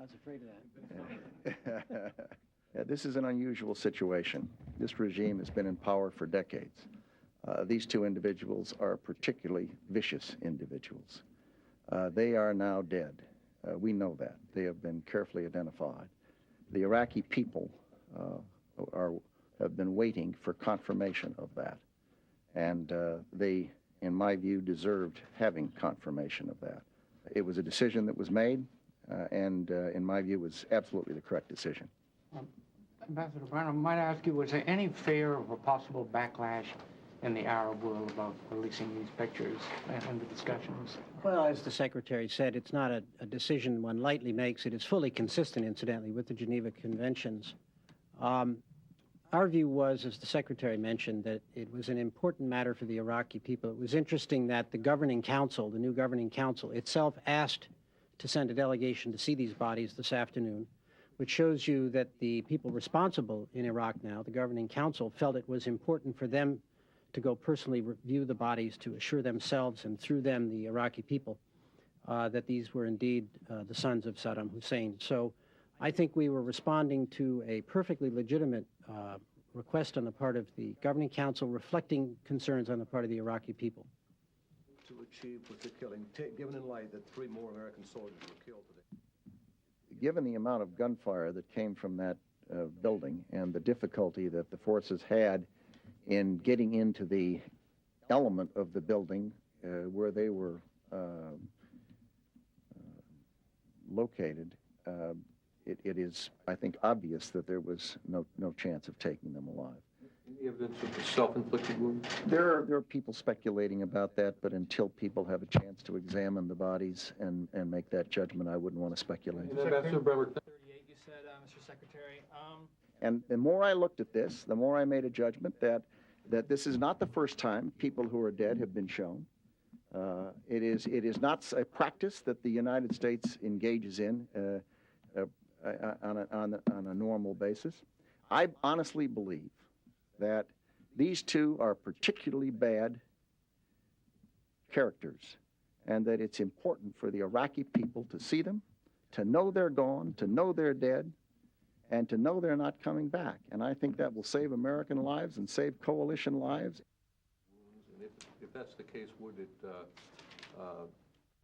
was afraid of that. Yeah, this is an unusual situation. This regime has been in power for decades. These two individuals are particularly vicious individuals. They are now dead. We know that. They have been carefully identified. The Iraqi people have been waiting for confirmation of that. And they, in my view, deserved having confirmation of that. It was a decision that was made, and in my view, was absolutely the correct decision. Ambassador Bremer, might I ask you, was there any fear of a possible backlash in the Arab world about releasing these pictures and the discussions? Well, as the Secretary said, it's not a decision one lightly makes. It is fully consistent, incidentally, with the Geneva Conventions. Our view was, as the Secretary mentioned, that it was an important matter for the Iraqi people. It was interesting that the governing council, the new governing council itself, asked to send a delegation to see these bodies this afternoon, which shows you that the people responsible in Iraq now, the governing council, felt it was important for them to go personally review the bodies to assure themselves and through them the Iraqi people that these were indeed the sons of Saddam Hussein. So I think we were responding to a perfectly legitimate request on the part of the governing council, reflecting concerns on the part of the Iraqi people. To achieve with the killing, given in light that 3 more American soldiers were killed today? Given the amount of gunfire that came from that building and the difficulty that the forces had in getting into the element of the building where they were located, it is, I think, obvious that there was no chance of taking them alive. Any evidence of a self-inflicted wound? There are people speculating about that, but until people have a chance to examine the bodies and make that judgment, I wouldn't want to speculate. Ambassador Bremer. 38, you said, Mr. Secretary. And the more I looked at this, the more I made a judgment that this is not the first time people who are dead have been shown. It is not a practice that the United States engages in on a normal basis. I honestly believe that these two are particularly bad characters, and that it's important for the Iraqi people to see them, to know they're gone, to know they're dead, and to know they're not coming back. And I think that will save American lives and save coalition lives. And if that's the case, would it